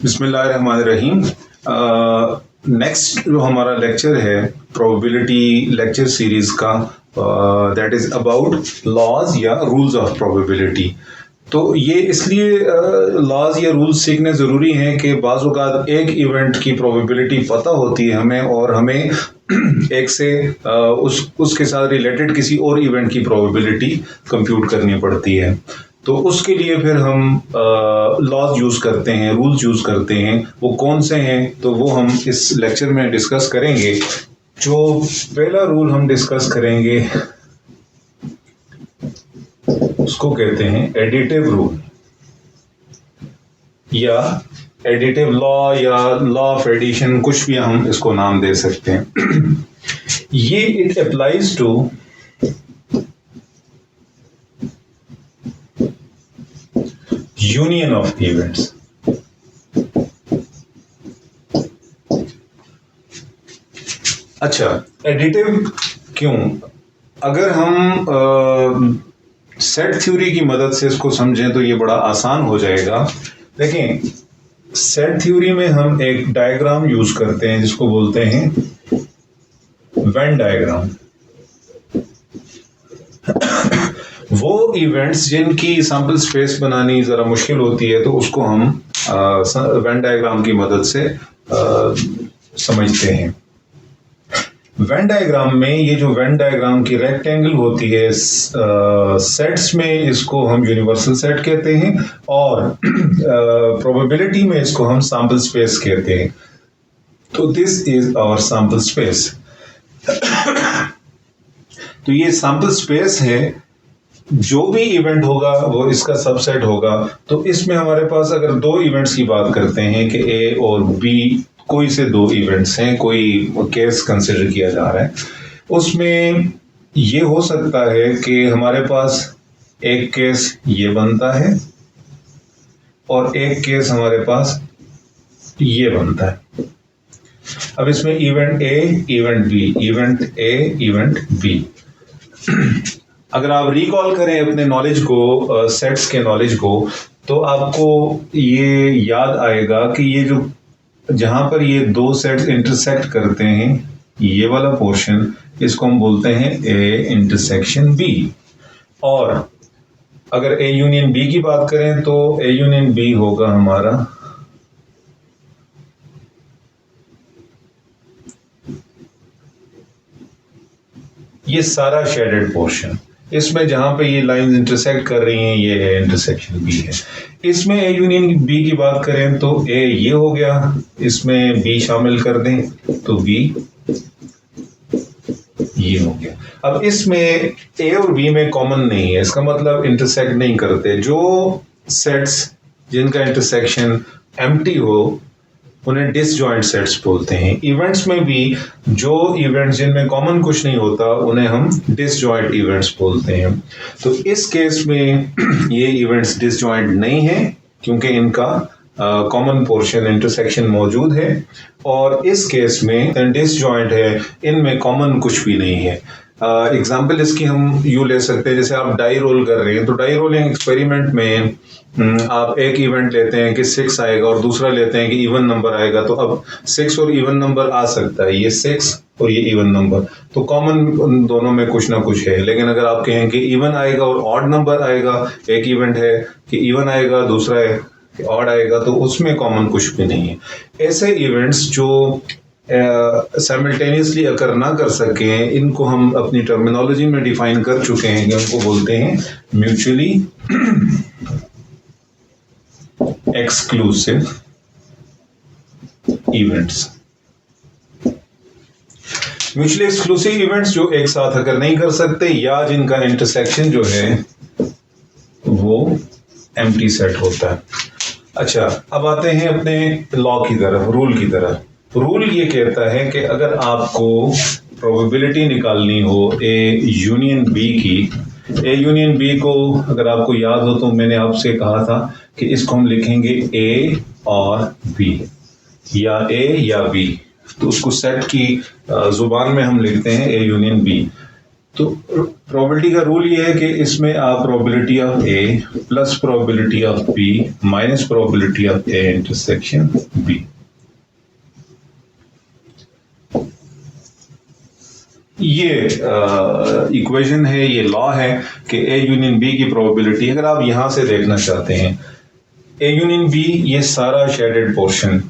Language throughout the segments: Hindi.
बिस्मिल्लाहिर्रहमानिर्रहीम। नेक्स्ट जो हमारा लेक्चर है प्रोबेबिलिटी लेक्चर सीरीज का, दैट इज अबाउट लॉज या रूल्स ऑफ प्रोबेबिलिटी। तो ये इसलिए लॉज या रूल्स सीखने ज़रूरी हैं कि बाज़ औक़ात एक इवेंट की प्रोबेबिलिटी पता होती है हमें, और हमें एक से उसके साथ रिलेटेड किसी और इवेंट की प्रोबेबिलिटी कंप्यूट करनी पड़ती है। तो उसके लिए फिर हम लॉज यूज करते हैं, रूल्स यूज करते हैं। वो कौन से हैं तो वो हम इस लेक्चर में डिस्कस करेंगे। जो पहला रूल हम डिस्कस करेंगे उसको कहते हैं एडिटिव रूल या एडिटिव लॉ या लॉ ऑफ एडिशन, कुछ भी हम इसको नाम दे सकते हैं। ये it applies to union of events. अच्छा, एडिटिव क्यों? अगर हम सेट थ्योरी की मदद से इसको समझें तो ये बड़ा आसान हो जाएगा। देखें, सेट थ्योरी में हम एक डायग्राम यूज करते हैं जिसको बोलते हैं वेन डायग्राम। वो इवेंट्स जिनकी सैंपल स्पेस बनानी जरा मुश्किल होती है तो उसको हम वेन डायग्राम की मदद से समझते हैं। वेन डायग्राम में ये जो वेन डायग्राम की रेक्टेंगल होती है, सेट्स में इसको हम यूनिवर्सल सेट कहते हैं, और प्रोबेबिलिटी में इसको हम सैंपल स्पेस कहते हैं। तो this is our sample space. तो ये सैंपल स्पेस है, जो भी इवेंट होगा वो इसका सबसेट होगा। तो इसमें हमारे पास अगर दो इवेंट्स की बात करते हैं कि ए और बी, कोई से दो इवेंट्स हैं, कोई केस कंसिडर किया जा रहा है, उसमें ये हो सकता है कि हमारे पास एक केस ये बनता है और एक केस हमारे पास ये बनता है। अब इसमें event A, event B, event A, event B. अगर आप रिकॉल करें अपने नॉलेज को, सेट्स के नॉलेज को, तो आपको ये याद आएगा कि ये जो जहां पर ये दो सेट्स इंटरसेक्ट करते हैं, ये वाला पोर्शन, इसको हम बोलते हैं ए इंटरसेक्शन बी। और अगर ए यूनियन बी की बात करें तो ए यूनियन बी होगा हमारा ये सारा शेडेड पोर्शन। इसमें जहां पे ये लाइंस इंटरसेक्ट कर रही हैं, ये है इंटरसेक्शन बी है। इसमें ए यूनियन बी की बात करें तो ए ये हो गया, इसमें बी शामिल कर दें तो बी ये हो गया। अब इसमें ए और बी में कॉमन नहीं है, इसका मतलब इंटरसेक्ट नहीं करते। जो सेट्स जिनका इंटरसेक्शन एम्प्टी हो उन्हें डिसजॉइंट सेट्स बोलते हैं। इवेंट्स में भी जो इवेंट्स जिनमें कॉमन कुछ नहीं होता उन्हें हम डिसजॉइंट इवेंट्स बोलते हैं। तो इस केस में ये इवेंट्स डिसजॉइंट नहीं है क्योंकि इनका कॉमन पोर्शन इंटरसेक्शन मौजूद है, और इस केस में डिसजॉइंट है, इनमें कॉमन कुछ भी नहीं है। एग्जाम्पल इसकी हम यूँ ले सकते हैं, जैसे आप डाई रोल कर रहे हैं तो डाई रोलिंग एक्सपेरिमेंट में आप एक इवेंट लेते हैं कि 6 आएगा और दूसरा लेते हैं कि इवन नंबर आएगा। तो अब 6 और इवन नंबर आ सकता है, ये 6 और ये इवन नंबर, तो कॉमन दोनों में कुछ ना कुछ है। लेकिन अगर आप कहें कि इवन आएगा और ऑड नंबर आएगा, एक इवेंट है कि इवन आएगा, दूसरा है कि ऑड आएगा, तो उसमें कॉमन कुछ भी नहीं है। ऐसे इवेंट्स जो साइमल्टेनियसली अकर ना कर सके, इनको हम अपनी टर्मिनोलॉजी में डिफाइन कर चुके हैं कि उनको बोलते हैं mutually exclusive events. Mutually exclusive events जो एक साथ अकर नहीं कर सकते या जिनका इंटरसेक्शन जो है वो एम्प्टी सेट होता है। अच्छा, अब आते हैं अपने लॉ की तरफ, रूल की तरफ। रूल ये कहता है कि अगर आपको प्रोबेबिलिटी निकालनी हो ए यूनियन बी की, ए यूनियन बी को अगर आपको याद हो तो मैंने आपसे कहा था कि इसको हम लिखेंगे ए और बी, या ए या बी। तो उसको सेट की जुबान में हम लिखते हैं ए यूनियन बी। तो प्रोबेबिलिटी का रूल ये है कि इसमें आप probability of A plus probability of B minus probability of A intersection B, ये इक्वेशन है, ये लॉ है कि ए यूनियन बी की प्रोबेबिलिटी, अगर आप यहां से देखना चाहते हैं ए यूनियन बी, ये सारा शेडेड पोर्शन,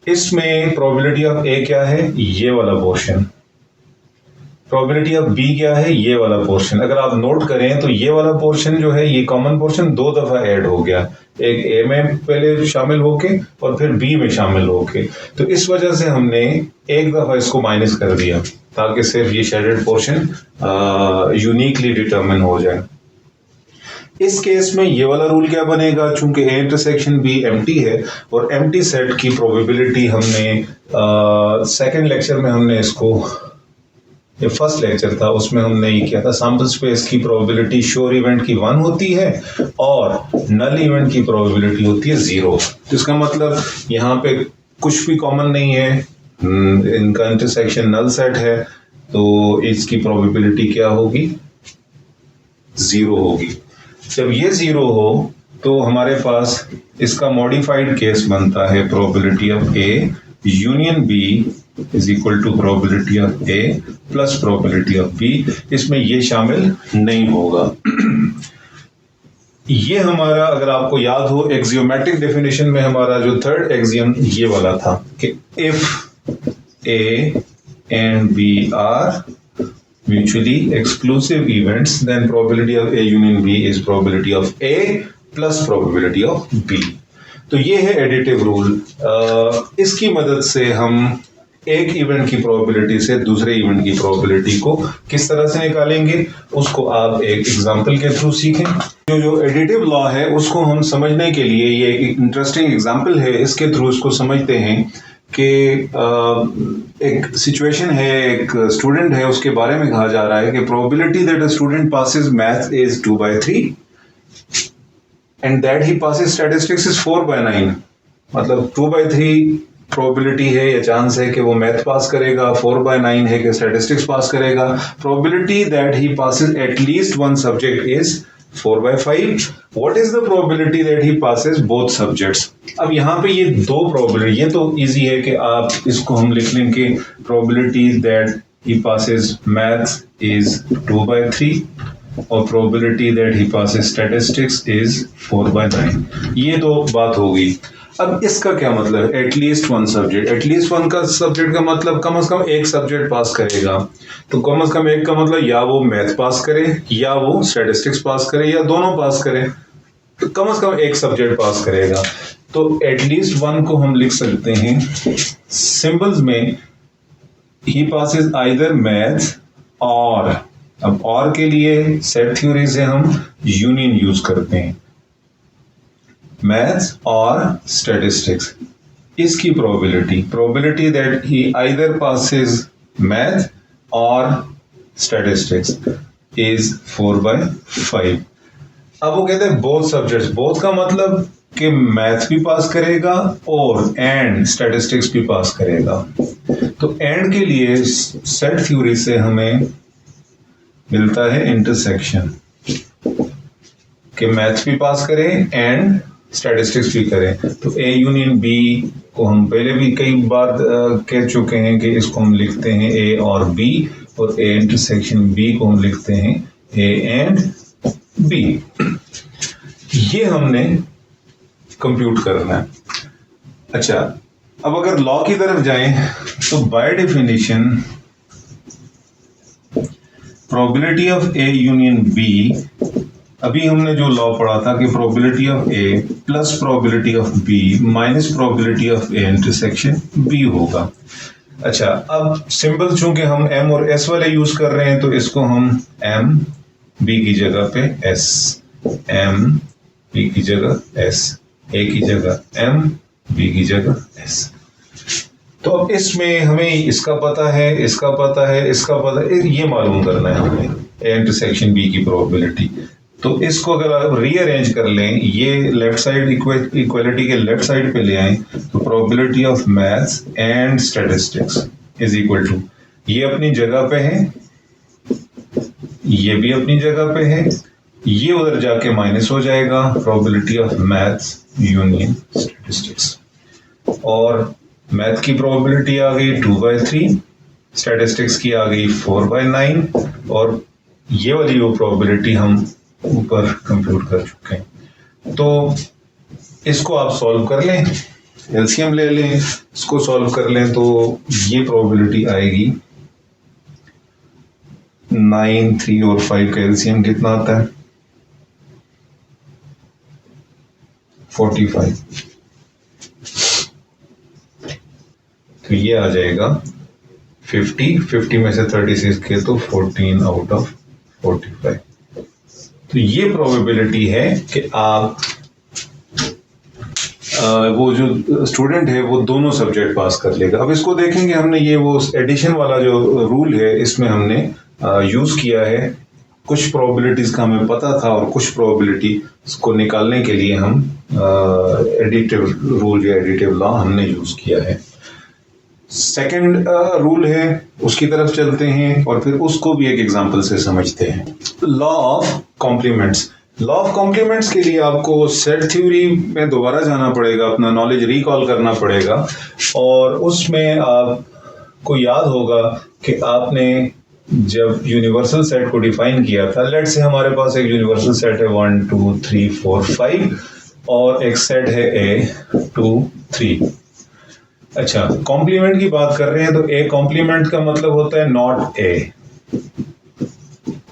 इसमें प्रोबेबिलिटी ऑफ ए क्या है, ये वाला पोर्शन, प्रोबेबिलिटी ऑफ बी क्या है, ये वाला पोर्शन। अगर आप नोट करें तो ये वाला पोर्शन जो है, ये कॉमन पोर्शन दो दफा ऐड हो गया, एक ए में पहले शामिल होके और फिर बी में शामिल होके, तो इस वजह से हमने एक दफा इसको माइनस कर दिया ताकि सिर्फ ये शेडेड पोर्शन यूनिकली डिटरमिन हो जाए। इस केस में ये वाला रूल क्या बनेगा, चूंकि ए इंटरसेक्शन बी एम्प्टी है और एम्प्टी सेट की प्रोबेबिलिटी हमने सेकंड लेक्चर में हमने इसको, ये फर्स्ट लेक्चर था उसमें हमने ये किया था, सैंपल स्पेस की प्रोबेबिलिटी श्योर इवेंट की 1 होती है और नल इवेंट की प्रोबेबिलिटी होती है 0। तो इसका मतलब यहाँ पे कुछ भी कॉमन नहीं है, इनका इंटरसेक्शन नल सेट है, तो इसकी प्रोबेबिलिटी क्या होगी, 0 होगी। जब ये 0 हो तो हमारे पास इसका मॉडिफाइड केस बनता है, probability of A union B is equal to probability of A plus probability of B, इसमें ये शामिल नहीं होगा। ये हमारा, अगर आपको याद हो, एक्सियोमेट्रिक डेफिनेशन में हमारा जो थर्ड एक्सियम ये वाला था कि if A and B are mutually exclusive events, then probability of A union B is probability of A plus probability of B। तो ये है एडिटिव रूल। इसकी मदद से हम एक इवेंट की प्रोबेबिलिटी से दूसरे इवेंट की प्रोबेबिलिटी को किस तरह से निकालेंगे, उसको आप एक एग्जांपल के थ्रू सीखें। जो एडिटिव लॉ है उसको हम समझने के लिए, ये एक इंटरेस्टिंग एग्जांपल है, इसके थ्रू इसको समझते हैं कि एक सिचुएशन है, एक स्टूडेंट है, उसके बारे में कहा जा रहा है कि probability that a student passes math is 2/3 and that he passes statistics is 4/9। मतलब 2/3 प्रोबेबिलिटी है या चांस है कि वो मैथ पास करेगा, 4/9 है कि स्टैटिस्टिक्स पास करेगा। Probability that he passes at least one subject is 4/5। What is the probability that he passes both subjects? अब यहाँ पे ये दो प्रोबेबिलिटी, ये तो इजी है कि आप इसको हम लिख लें कि probability that he passes maths is 2/3 और probability that he passes statistics is 4/9। ये तो बात हो गई। अब इसका क्या मतलब, at least one subject, at least one का सब्जेक्ट का मतलब कम से कम एक सब्जेक्ट पास करेगा, तो कम से कम एक का मतलब या वो मैथ पास करे या वो स्टैटिस्टिक्स पास करे या दोनों पास करे, तो कम से कम एक सब्जेक्ट पास करेगा। तो एटलीस्ट वन को हम लिख सकते हैं सिंबल्स में, ही पासेस आइदर मैथ और, अब और के लिए सेट थ्योरी से हम यूनियन यूज करते हैं, मैथ्स और स्टैटिस्टिक्स। इसकी probability that he either passes math और स्टैटिस्टिक्स इज 4/5। अब वो कहते हैं बोथ सब्जेक्ट्स, बोथ का मतलब कि मैथ भी पास करेगा और एंड स्टैटिस्टिक्स भी पास करेगा। तो एंड के लिए सेट थ्योरी से हमें मिलता है इंटरसेक्शन, कि मैथ भी पास करें एंड स्टैटिस्टिक्स भी करें। तो ए यूनियन बी को हम पहले भी कई बार कह चुके हैं कि इसको हम लिखते हैं ए और बी, और ए इंटरसेक्शन बी को हम लिखते हैं ए एंड बी। ये हमने कंप्यूट करना है। अच्छा, अब अगर लॉ की तरफ जाएं तो by definition probability of A union B, अभी हमने जो लॉ पढ़ा था कि probability of A plus probability of B minus probability of A intersection B होगा। अच्छा, अब सिंबल चूंकि हम एम और एस वाले यूज कर रहे हैं तो इसको हम एम बी की जगह पे एस, एम बी की जगह एस, ए की जगह एम, बी की जगह एस। तो अब इसमें हमें इसका पता है, इसका पता है, इसका पता है, ये मालूम करना है हमें ए इंटरसेक्शन बी की प्रोबेबिलिटी। तो इसको अगर आप रीअरेंज कर लें, ये लेफ्ट साइड इक्वलिटी के लेफ्ट साइड पे ले आए, तो probability of maths and statistics is equal to, ये अपनी जगह पे है ये भी अपनी जगह पे है, ये उधर जाके माइनस हो जाएगा, probability of maths union statistics. और मैथ की प्रोबेबिलिटी आ गई 2/3, स्टैटिस्टिक्स की आ गई 4/9, और ये वाली वो प्रोबेबिलिटी हम ऊपर कंप्यूट कर चुके हैं। तो इसको आप सॉल्व कर लें, एलसीएम ले लें, इसको सॉल्व कर लें तो ये प्रोबेबिलिटी आएगी 9, 3 और 5 का एलसीएम कितना आता है? 45। तो ये आ जाएगा 50 में से 36 के तो 14 आउट ऑफ 45। तो ये प्रोबेबिलिटी है कि आप वो जो स्टूडेंट है वो दोनों सब्जेक्ट पास कर लेगा। अब इसको देखेंगे, हमने ये वो एडिशन वाला जो रूल है इसमें हमने यूज किया है। कुछ प्रोबेबिलिटीज का हमें पता था और कुछ प्रोबेबिलिटी को निकालने के लिए हम एडिटिव रूल या एडिटिव लॉ हमने यूज किया है। सेकंड रूल है, उसकी तरफ चलते हैं और फिर उसको भी एक एग्जांपल से समझते हैं। Law of complements. Law of complements के लिए आपको सेट थ्योरी में दोबारा जाना पड़ेगा, अपना नॉलेज रिकॉल करना पड़ेगा, और उसमें आपको याद होगा कि आपने जब यूनिवर्सल सेट को डिफाइन किया था, लेट से हमारे पास एक यूनिवर्सल सेट है 1 2 3 4 5 और एक सेट है A 2 3। अच्छा, कॉम्प्लीमेंट की बात कर रहे हैं तो ए कॉम्प्लीमेंट का मतलब होता है नॉट ए,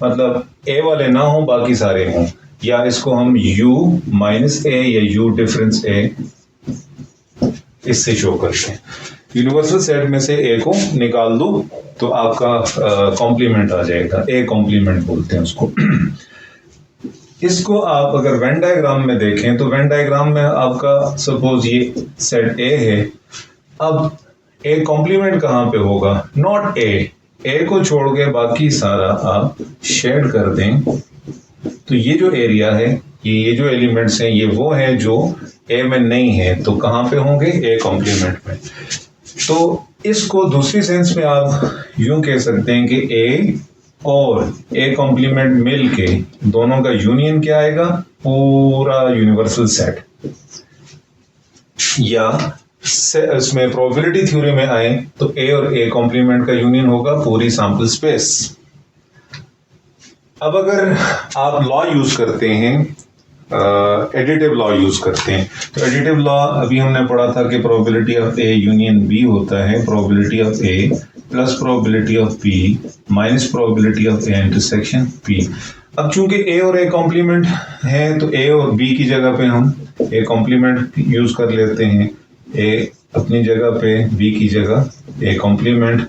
मतलब ए वाले ना हो बाकी सारे हों, या इसको हम u माइनस ए या u डिफरेंस ए इससे शो करते हैं। यूनिवर्सल सेट में से ए को निकाल दो तो आपका कॉम्प्लीमेंट आ जाएगा, ए कॉम्प्लीमेंट बोलते हैं उसको। इसको आप अगर वेन डायग्राम में देखें तो वेन डायग्राम में आपका सपोज ये सेट ए है, अब ए कॉम्प्लीमेंट कहां पे होगा? नॉट ए, ए को छोड़ के बाकी सारा आप शेड कर दें तो ये जो एरिया है, ये जो एलिमेंट्स हैं, ये वो हैं जो ए में नहीं है, तो कहां पे होंगे? ए कॉम्प्लीमेंट में। तो इसको दूसरी सेंस में आप यूं कह सकते हैं कि ए और ए कॉम्प्लीमेंट मिल के दोनों का यूनियन क्या आएगा? पूरा यूनिवर्सल सेट। या इसमें प्रोबेबिलिटी थ्योरी में आए तो ए और ए कॉम्प्लीमेंट का यूनियन होगा पूरी सैंपल स्पेस। अब अगर आप लॉ यूज करते हैं, एडिटिव लॉ यूज करते हैं, तो एडिटिव लॉ अभी हमने पढ़ा था कि probability of A union B होता है probability of A plus probability of B minus probability of A intersection B. अब चूंकि ए और ए कॉम्प्लीमेंट है तो ए और बी की जगह पे हम ए कॉम्प्लीमेंट यूज कर लेते हैं, ए अपनी जगह पे बी की जगह ए कॉम्प्लीमेंट,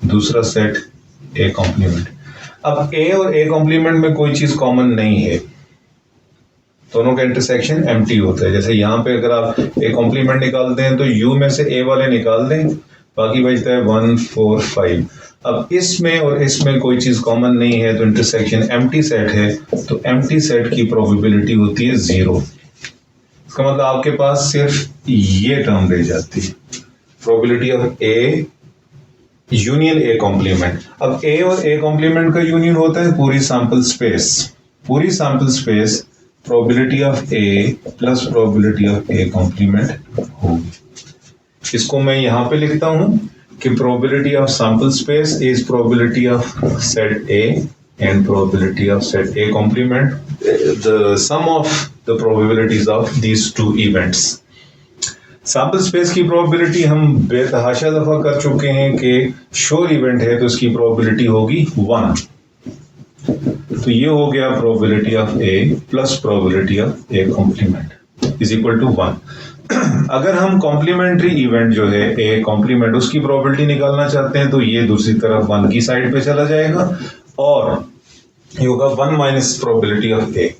दूसरा सेट ए कॉम्प्लीमेंट। अब ए और ए कॉम्प्लीमेंट में कोई चीज कॉमन नहीं है, दोनों का इंटरसेक्शन एम्प्टी होता है। जैसे यहाँ पे अगर आप ए कॉम्प्लीमेंट निकाल दें तो यू में से ए वाले निकाल दें, बाकी बचता है 1 4 5। अब इसमें और इसमें कोई चीज कॉमन नहीं है तो इंटरसेक्शन एम्प्टी सेट है, तो एम्प्टी सेट की प्रोबेबिलिटी होती है 0। इसका मतलब आपके पास सिर्फ ये टर्म रह जाती है, probability of A union A complement. अब ए और ए कॉम्प्लीमेंट का यूनियन होता है पूरी सैंपल स्पेस। पूरी sample space probability of A plus probability of A complement होगी। इसको मैं यहां पे लिखता हूं कि probability of sample space is probability of set A and probability of set A complement, the sum of the probabilities of these two events. Sample space की प्रोबेबिलिटी हम बेतहाशा दफा कर चुके हैं कि श्योर इवेंट है तो इसकी प्रोबेबिलिटी होगी 1। तो ये हो गया probability of A plus probability of A complement is equal to 1। अगर हम कॉम्प्लीमेंट्री इवेंट जो है ए कॉम्प्लीमेंट उसकी प्रोबेबिलिटी निकालना चाहते हैं तो ये दूसरी तरफ 1 की साइड पे चला जाएगा और ये होगा 1 माइनस प्रोबेबिलिटी ऑफ ए।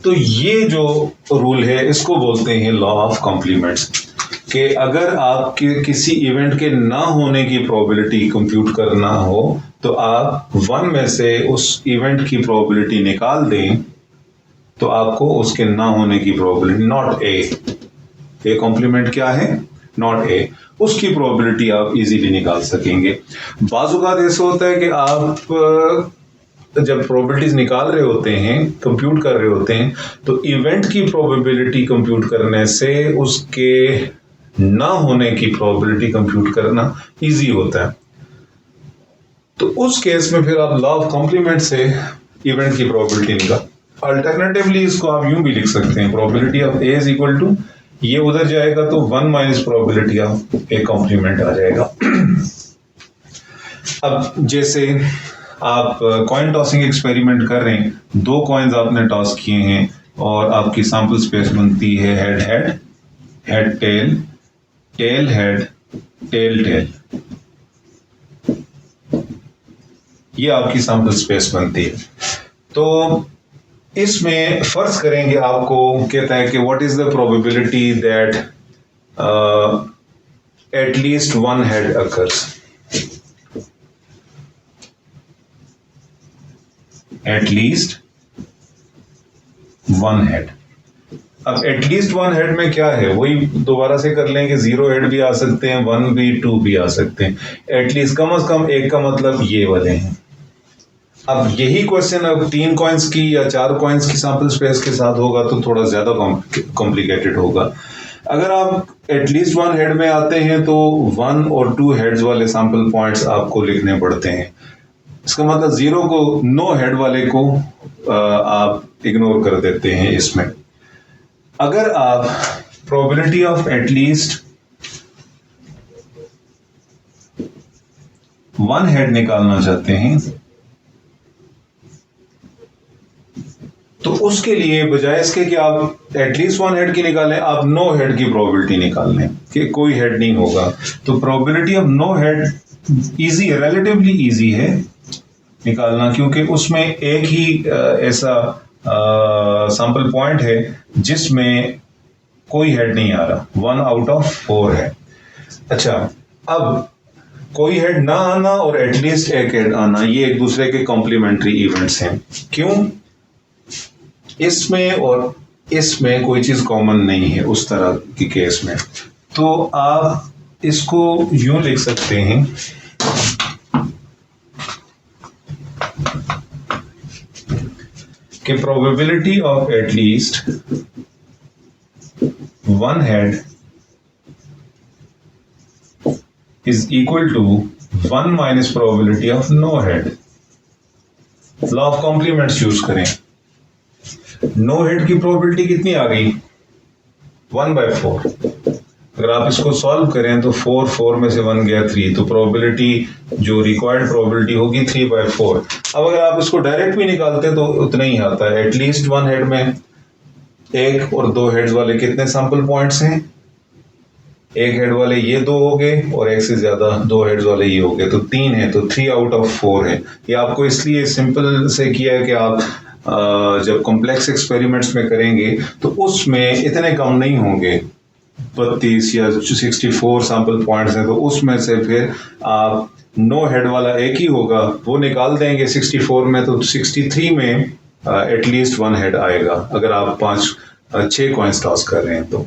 तो ये जो रूल है इसको बोलते हैं लॉ ऑफ कॉम्प्लीमेंट्स, कि अगर आपके किसी इवेंट के ना होने की प्रोबेबिलिटी कंप्यूट करना हो तो आप 1 में से उस इवेंट की प्रोबेबिलिटी निकाल दें तो आपको उसके ना होने की प्रोबेबिलिटी नॉट ए कॉम्प्लीमेंट क्या है? नॉट ए, उसकी प्रोबेबिलिटी आप इजीली निकाल सकेंगे। बाजुकात ऐसा होता है कि आप जब प्रोबेबिलिटीज निकाल रहे होते हैं, कंप्यूट कर रहे होते हैं, तो इवेंट की प्रोबेबिलिटी कंप्यूट करने से उसके ना होने की प्रोबेबिलिटी कंप्यूट करना इजी होता है। तो उस केस में फिर आप लॉ ऑफ कॉम्प्लीमेंट से इवेंट की प्रोबेबिलिटी निकाल। अल्टरनेटिवली इसको आप यूं भी लिख सकते हैं, probability of A is equal to, ये उधर जाएगा तो 1 minus probability of A complement आ जाएगा। अब जैसे आप कॉइन टॉसिंग एक्सपेरिमेंट कर रहे हैं, 2 कॉइन्स आपने टॉस किए हैं और आपकी सैंपल स्पेस बनती है head head, head tail, tail head, tail tail, ये आपकी सैंपल स्पेस बनती है। तो इसमें फर्ज करेंगे आपको कहता है कि what is the probability that at least one head occurs, at least one head. अब एटलीस्ट वन हेड में क्या है, वही दोबारा से कर लें कि 0 हेड भी आ सकते हैं, 1 भी, 2 भी आ सकते हैं। एटलीस्ट कम से कम एक का मतलब ये वाले हैं। अब यही क्वेश्चन अब 3 कॉइन्स की या 4 कॉइन्स की सैंपल स्पेस के साथ होगा तो थोड़ा ज्यादा कॉम्प्लिकेटेड होगा। अगर आप एटलीस्ट वन हेड में आते हैं तो 1 और 2 हेड्स वाले सैंपल पॉइंट्स आपको लिखने पड़ते हैं। इसका मतलब 0 को, नो हेड वाले को आप इग्नोर कर देते हैं इसमें। अगर आप probability of at least one head निकालना चाहते हैं तो उसके लिए बजाय इसके कि आप एटलीस्ट वन हेड की निकालें, आप नो हेड की प्रोबेबिलिटी निकाल लें कि कोई हेड नहीं होगा। तो probability of no head easy है, रिलेटिवली इजी है निकालना, क्योंकि उसमें एक ही ऐसा सैंपल पॉइंट है जिसमें कोई हेड नहीं आ रहा, 1 आउट ऑफ 4 है। अच्छा, अब कोई हेड ना आना और एटलीस्ट एक हेड आना, ये एक दूसरे के कॉम्प्लीमेंट्री इवेंट्स हैं। क्यों? इसमें और इसमें कोई चीज कॉमन नहीं है उस तरह की केस में। तो आप इसको यूं लिख सकते हैं कि probability of at least one head is equal to 1 minus probability of no head. Law of complements use करें। नो हेड की प्रोबेबिलिटी कितनी आ गई? 1/4। अगर आप इसको सॉल्व करें तो 4 में से 1 गया 3, तो प्रोबेबिलिटी जो रिक्वायर्ड प्रोबेबिलिटी होगी 3/4। अब अगर आप इसको डायरेक्ट भी निकालते तो उतना ही आता है। एटलीस्ट वन हेड में 1 और 2 हेड्स वाले कितने सैंपल पॉइंट्स हैं? 1 हेड वाले ये 2 हो गए और 1 से ज्यादा 2 हेड्स वाले ये हो गए, तो 3 है, तो 3 आउट ऑफ 4 है। ये आपको इसलिए सिंपल से किया है कि आप जब कॉम्प्लेक्स एक्सपेरिमेंट्स में करेंगे तो उसमें इतने कम नहीं होंगे, 32 या 64 सैंपल पॉइंट्स हैं, तो उसमें से फिर आप नो हेड वाला एक ही होगा वो निकाल देंगे 64 में, तो 63 में एटलीस्ट वन हेड आएगा अगर आप 6 कॉइन्स टॉस कर रहे हैं।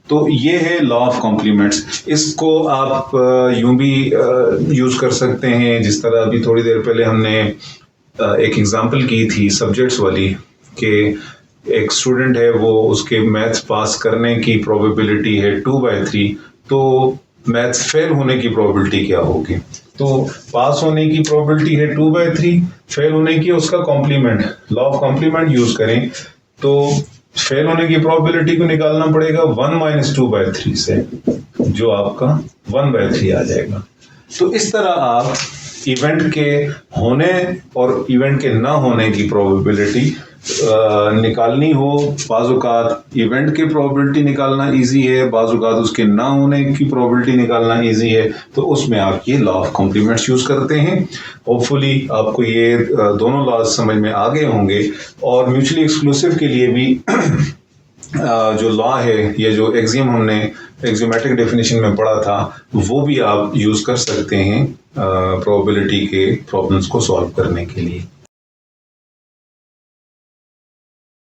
तो ये है लॉ ऑफ कॉम्प्लीमेंट्स। इसको आप यूं भी यूज कर सकते हैं, जिस तरह अभी थोड़ी देर पहले हमने एक एग्जांपल की थी सब्जेक्ट्स वाली, कि एक स्टूडेंट है, वो उसके मैथ्स पास करने की प्रोबेबिलिटी है 2/3, तो मैथ्स फेल होने की प्रोबेबिलिटी क्या होगी? तो पास होने की प्रोबेबिलिटी है 2/3, फेल होने की उसका complement, law of complement use करें तो फेल होने की प्रोबेबिलिटी को निकालना पड़ेगा 1 माइनस 2/3 से, जो आपका 1/3 आ जाएगा। तो इस तरह आप इवेंट के होने और इवेंट के ना होने की प्रोबेबिलिटी निकालनी हो, बाज़-औक़ात इवेंट की प्रोबेबिलिटी निकालना इजी है, बाज़-औक़ात उसके ना होने की प्रोबेबिलिटी निकालना इजी है, तो उसमें आप ये लॉ ऑफ कॉम्प्लीमेंट्स यूज करते हैं। होपफुली आपको ये दोनों लॉज समझ में आ गए होंगे, और म्यूचुअली एक्सक्लूसिव के लिए भी जो लॉ है, ये जो एक्सियम हमने एक्सियोमेट्रिक डेफिनेशन में पढ़ा था, वो भी आप यूज कर सकते हैं प्रोबेबिलिटी के प्रॉब्लम्स को सॉल्व करने के लिए।